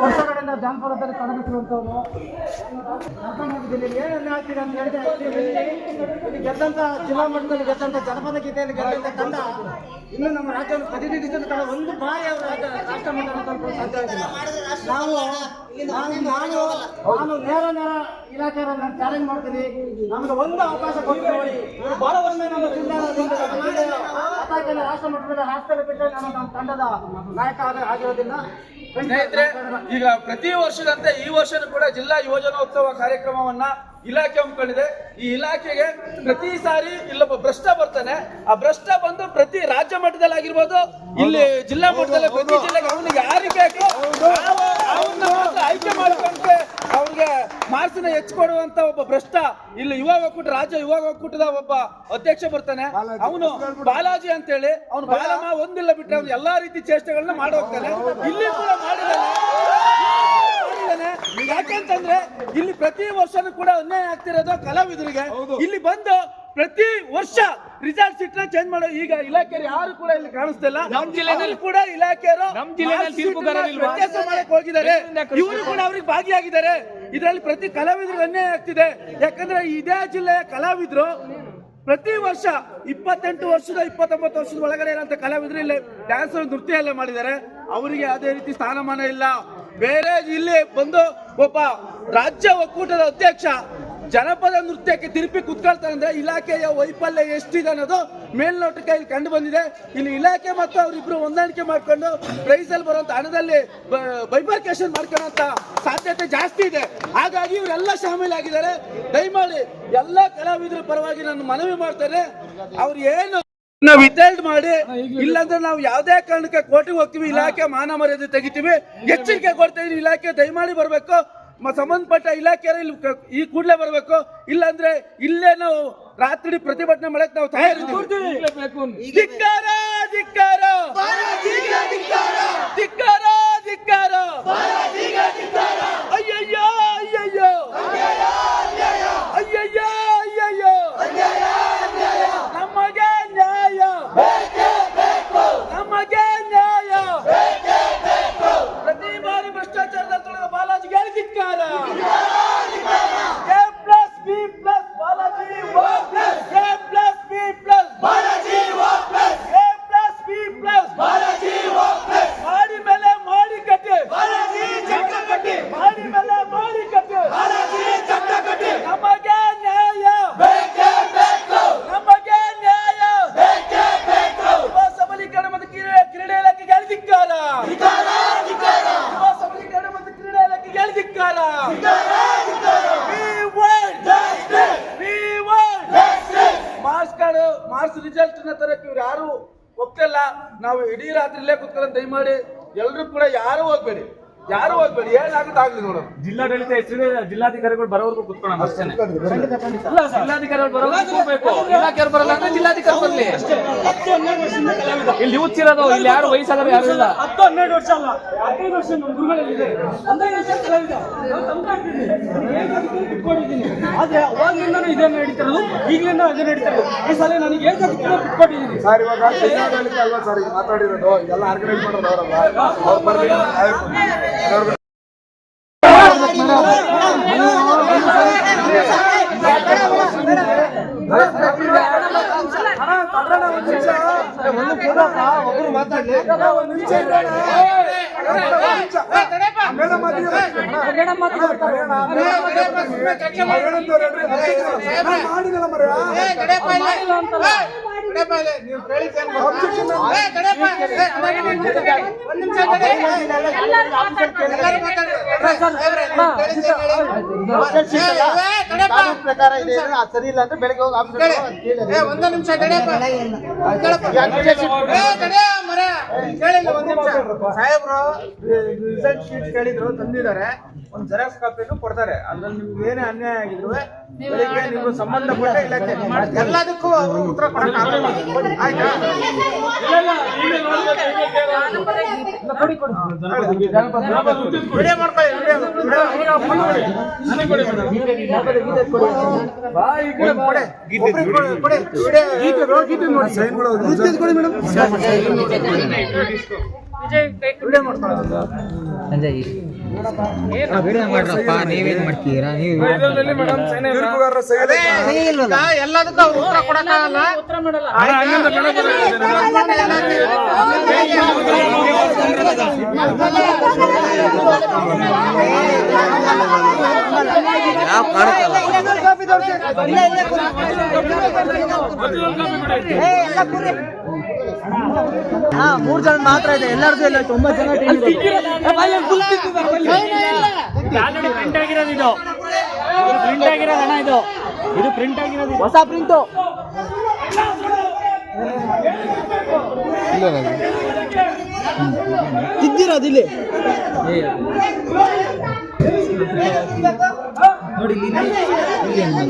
ವರ್ಷಗಳಿಂದ ಜಾನಪದದಲ್ಲಿ ತೊಡಗಿಸಿರುವಂಥವ್ರು ಏನನ್ನ ಆಗ್ತಿದೆ ಅಂತ ಹೇಳಿದ್ರೆ ಗೆದ್ದಂತ ಜಿಲ್ಲಾ ಮಟ್ಟದಲ್ಲಿ ಗೆದ್ದಂತ ಜನಪದ ಗೀತೆಯಲ್ಲಿ ಗೆದ್ದಂತ ತಂಡ ಇನ್ನು ನಮ್ಮ ರಾಜ್ಯವನ್ನು ಪ್ರತಿನಿಧಿಸಿದ ತಂಡ ಒಂದು ಬಾರಿ ಅವರು ರಾಷ್ಟ್ರ ಮಟ್ಟವನ್ನು ತಲುಪಲು ಸಾಧ್ಯವಾಗಿಲ್ಲ. ನಾನು ನೇರ ಇಲಾಖೆಯನ್ನು ಚಾಲೆಂಜ್ ಮಾಡ್ತೀನಿ. ನಮಗೆ ಒಂದು ಅವಕಾಶ ಕೊಟ್ಟು ನೋಡಿ. ಬಹಳ ವರ್ಷ ನಮ್ಮ ಜಿಲ್ಲೆಯ ರಾಷ್ಟ್ರ ಮಟ್ಟದಲ್ಲಿ ಹಾಸ್ಟೆಲ್ ಬಿಟ್ಟರೆ ನಮ್ಮ ತಂಡದ ನಾಯಕ ಆಗಿರೋದಿಲ್ಲ. ಸ್ನೇಹಿತರೆ, ಈಗ ಪ್ರತಿ ವರ್ಷದಂತೆ ಈ ವರ್ಷನೂ ಕೂಡ ಜಿಲ್ಲಾ ಯುವಜನೋತ್ಸವ ಕಾರ್ಯಕ್ರಮವನ್ನ ಇಲಾಖೆ ಹಮ್ಮಿಕೊಂಡಿದೆ. ಈ ಇಲಾಖೆಗೆ ಪ್ರತಿ ಸಾರಿ ಇಲ್ಲೊಬ್ಬ ಭ್ರಷ್ಟ ಬರ್ತಾನೆ. ಆ ಭ್ರಷ್ಟ ಬಂದು ಪ್ರತಿ ರಾಜ್ಯ ಮಟ್ಟದಲ್ಲಿ ಆಗಿರ್ಬೋದು, ಇಲ್ಲಿ ಜಿಲ್ಲಾ ಮಟ್ಟದಲ್ಲಿ ಪ್ರತಿ ಜಿಲ್ಲೆಗೆ ಅವನಿಗೆ ಯಾರಿಗೆ ಬೇಕು ಅವನ್ನ ಮಾತ್ರ ಆಯ್ಕೆ ಮಾಡ್ಕೊಂಡ್ರೆ ಅವ್ರಿಗೆ ಮಾರ್ಕ್ಸ್ ಹೆಚ್ಚಿಕೊಡುವಂತ ಒಬ್ಬ ಭ್ರಷ್ಟ ಇಲ್ಲಿ ಯುವ ಒಕ್ಕೂಟ ರಾಜ್ಯ ಯುವ ಒಕ್ಕೂಟದ ಒಬ್ಬ ಅಧ್ಯಕ್ಷ ಬರ್ತಾನೆ. ಅವನು ಬಾಲಾಜಿ ಅಂತ ಹೇಳಿ ಅವನು ಬಾಲಮ್ಮ ಒಂದಿಲ್ಲ ಬಿಟ್ಟರೆ ಅವ್ನು ಎಲ್ಲಾ ರೀತಿ ಚೇಷ್ಟೆಗಳನ್ನ ಮಾಡೋಗ್ತಾನೆ. ಇಲ್ಲಿ ಕೂಡ ಮಾಡಿದ್ದಾನೆ. ಯಾಕೆಂತಂದ್ರೆ ಇಲ್ಲಿ ಪ್ರತಿ ವರ್ಷನೂ ಕೂಡ ಅನ್ಯಾಯ ಆಗ್ತಿರೋದು ಕಲಾವಿದರಿಗೆ. ಇಲ್ಲಿ ಬಂದು ಪ್ರತಿ ವರ್ಷ ರಿಸಲ್ಟ್ ಇಟ್ಟರೆ ಚೇಂಜ್ ಮಾಡೋ ಈಗ ಇಲಾಖೆಯರು ಯಾರು ಕೂಡ ಇಲ್ಲಿ ಕಾಣಿಸ್ತಿಲ್ಲ. ನಮ್ಮ ಜಿಲ್ಲೆಯಲ್ಲಿ ಕೂಡ ಇಲಾಖೆಯರು ವ್ಯತ್ಯಾಸ ಮಾಡಕ್ ಹೋಗಿದ್ದಾರೆ. ಇವರು ಕೂಡ ಅವ್ರಿಗೆ ಭಾಗಿಯಾಗಿದ್ದಾರೆ. ಇದರಲ್ಲಿ ಪ್ರತಿ ಕಲಾವಿದರಿಗೆ ಅನ್ಯಾಯ ಆಗ್ತಿದೆ. ಯಾಕಂದ್ರೆ ಇದೇ ಜಿಲ್ಲೆಯ ಕಲಾವಿದರು ಪ್ರತಿ ವರ್ಷ 28 ವರ್ಷದ 29 ವರ್ಷದ ಒಳಗಡೆ ಇರೋಂಥ ಕಲಾವಿದರು ಇಲ್ಲಿ ಡ್ಯಾನ್ಸ್ ನೃತ್ಯ ಎಲ್ಲ ಮಾಡಿದ್ದಾರೆ. ಅವರಿಗೆ ಯಾವುದೇ ರೀತಿ ಸ್ಥಾನಮಾನ ಇಲ್ಲ. ಬೇರೆ ಇಲ್ಲಿ ಬಂದು ಒಬ್ಬ ರಾಜ್ಯ ಒಕ್ಕೂಟದ ಅಧ್ಯಕ್ಷ ಜನಪದ ನೃತ್ಯಕ್ಕೆ ತಿರುಪಿ ಕುತ್ಕೊಳ್ತಾರೆ ಅಂದ್ರೆ ಇಲಾಖೆಯ ವೈಫಲ್ಯ ಎಷ್ಟಿದೆ ಅನ್ನೋದು ಮೇಲ್ನೋಟಕ್ಕೆ ಇಲ್ಲಿ ಕಂಡು ಬಂದಿದೆ. ಇಲ್ಲಿ ಇಲಾಖೆ ಮತ್ತು ಅವರಿಬ್ರು ಹೊಂದಾಣಿಕೆ ಮಾಡ್ಕೊಂಡು ಪ್ರೈಸ್ ಅಲ್ಲಿ ಬರುವಂತ ಹಣದಲ್ಲಿ ಬೈಬರ್ಕೇಶನ್ ಮಾಡ್ಕೊಳ್ಳೋಂತ ಸಾಧ್ಯತೆ ಜಾಸ್ತಿ ಇದೆ. ಹಾಗಾಗಿ ಇವರೆಲ್ಲ ಶಾಮೀಲಾಗಿದ್ದಾರೆ. ದಯಮಾಡಿ ಎಲ್ಲ ಕಲಾವಿದರ ಪರವಾಗಿ ನಾನು ಮನವಿ ಮಾಡ್ತೇನೆ, ಅವ್ರು ಏನು ನಾವು ವಿತಲ್ಡ್ ಮಾಡಿ, ಇಲ್ಲಾಂದ್ರೆ ನಾವು ಯಾವ್ದೇ ಕಾರಣಕ್ಕೆ ಕೋರ್ಟಿಗೆ ಹೋಗ್ತೀವಿ, ಇಲಾಖೆ ಮಾನ ಮರ್ಯಾದೆ ತೆಗಿತೀವಿ, ಎಚ್ಚರಿಕೆ ಕೊಡ್ತೀವಿ. ಇಲಾಖೆ ದಯಮಾಡಿ ಬರ್ಬೇಕು, ಸಂಬಂಧಪಟ್ಟ ಇಲಾಖೆಯವರು ಇಲ್ಲಿ ಈ ಕೂಡಲೇ ಬರಬೇಕು. ಇಲ್ಲಾಂದ್ರೆ ಇಲ್ಲೇ ನಾವು ರಾತ್ರಿ ಪ್ರತಿಭಟನೆ ಮಾಡಕ್ ನಾವು ತಯಾರಿದ್ದೀವಿ. ಧಿಕ್ಕಾರ ಧಿಕ್ಕಾರ ಧಿಕ್ಕಾರ ಧಿಕ್ಕಾರ ಅಯ್ಯಯ್ಯೋ ಅಯ್ಯಯ್ಯೋ ಅಯ್ಯಯ್ಯೋ ಅಯ್ಯಯ್ಯೋ ನಮಗೆ ನ್ಯಾಯ, ನಮಗೆ ನ್ಯಾಯ. ಪ್ರತಿ ಬಾರಿ ಭ್ರಷ್ಟಾಚಾರದ ತೊಳೆದ ಬಾಲಾಜಿಗೆ ಧಿಕ್ಕಾರ. ಮಾರ್ಕ್ಸ್ ರಿಸಲ್ಟ್ ತರಕ್ಕೆ ಇವ್ರು ಯಾರು ಒಪ್ತಿಲ್ಲ. ನಾವು ಇಡೀ ರಾತ್ರಿ ಇಲ್ಲೇ ಕುತ್ಕೊಳ್ಳೋದು. ದಯಮಾಡಿ ಎಲ್ಲರೂ ಕೂಡ ಯಾರು ಹೋಗ್ಬೇಡಿ, ಏನಾಗುತ್ತೆ ಆಗ್ಲಿ ನೋಡೋಣ. ಜಿಲ್ಲಾಡಳಿತ ಹೆಸರು ಜಿಲ್ಲಾಧಿಕಾರಿಗಳು ಬರೋವರೆಗೂ ಕುತ್ಕೊಳ್ಳೋಣ ಅಷ್ಟೇ. ಜಿಲ್ಲಾಧಿಕಾರಿಗಳು ಬರೋವರೆಗೂ ಹೋಗ್ಬೇಕು. ಇಲಾಖೆಯವರು ಬರಲ್ಲ ಅಂದ್ರೆ ಜಿಲ್ಲಾಧಿಕಾರಿ ಬರ್ಲಿ. ಇಲ್ಲಿ ಯೂತ್ ಇರೋದು, ಇಲ್ಲಿ ಯಾರು ವಯಸ್ಸಾದ್ರು ಯಾರು ಇಲ್ಲ. 10-12 ವರ್ಷ ಅಲ್ಲ, 15 ವರ್ಷ ನಮ್ಮ ಗುರುಗಳಲ್ಲಿ 15 ವರ್ಷ ಕಲಾವಿದ ಆದ್ರೆ ಅವಾಗಿಂದ ಇದೇ ನಡೀತಿರೋದು, ಈಗಲಿಂದ ಅದೇ ನಡೀತಿರೋದು. ಈ ಸಲ ನನಗೆ ಏನ್ ಬಿಟ್ಕೊಟ್ಟಿದ್ದೀನಿ ಸರ್. ಇವಾಗ ಜಿಲ್ಲಾಡಳಿತ ಅಲ್ವಾ ಸರ್ ಈಗ ಮಾತಾಡಿರೋದು, ಎಲ್ಲ ಆರ್ಗನೈಸ್ ಮಾಡೋದು ಅವರಲ್ಲ. ಒಬ್ರು ಮಾತಾಡ್ಲಿ. ಕಾನೂನು ಪ್ರಕಾರ ಇದೆ ಅದು ಸರಿ ಇಲ್ಲ ಅಂದ್ರೆ ಬೆಳಗ್ಗೆ ಹೋಗಿ ಒಂದು ನಿಮಿಷ ಸಾಹೇಬ್ರು ರಿಸಲ್ಟ್ ಶೀಟ್ ಕೇಳಿದ್ರು, ತಂದಿದ್ದಾರೆ. ಒಂದು ಜೆರಾಕ್ಸ್ ಕಾಪಿಯನ್ನು ಕೊಡ್ತಾರೆ. ಅದ್ರಲ್ಲಿ ನಿಮ್ಗೆ ಏನೇ ಅನ್ಯಾಯ ಆಗಿದ್ರು ಬೆಳಿಗ್ಗೆ ನೀವು ಸಂಬಂಧಪಟ್ಟ ಇಲಾಖೆ ಎಲ್ಲದಕ್ಕೂ ಅವರು ಉತ್ತರ ಕೊಡಕ್ಕಾಗಲ್ಲ. ಆಯ್ತಾ? ವಿಡಿಯೋ ಮಾಡ್ಕೊಳ್ಳಿ. ನೀವೇನ್ ಮಾಡ್ತೀರಾ? ಎಲ್ಲದಕ್ಕೂ ಅವ್ರು ಉತ್ತರ ಕೊಡಕ್ಕಾಗಲ್ಲ. ಮೂರ್ ಜನ ಮಾತ್ರ ಇದೆ, ಎಲ್ಲರಿಗೂ ಇಲ್ಲ. 9 ಜನ ಪ್ರಿಂಟ್ ಆಗಿರೋದು ಇದು ಪ್ರಿಂಟ್ ಆಗಿರೋದು ಅಣ್ಣ, ಇದು ಪ್ರಿಂಟ್ ಆಗಿರೋದು, ಹೊಸ ಪ್ರಿಂಟು ತಿದ್ದಿರೋದು ಇಲ್ಲಿ ನೋಡಿ.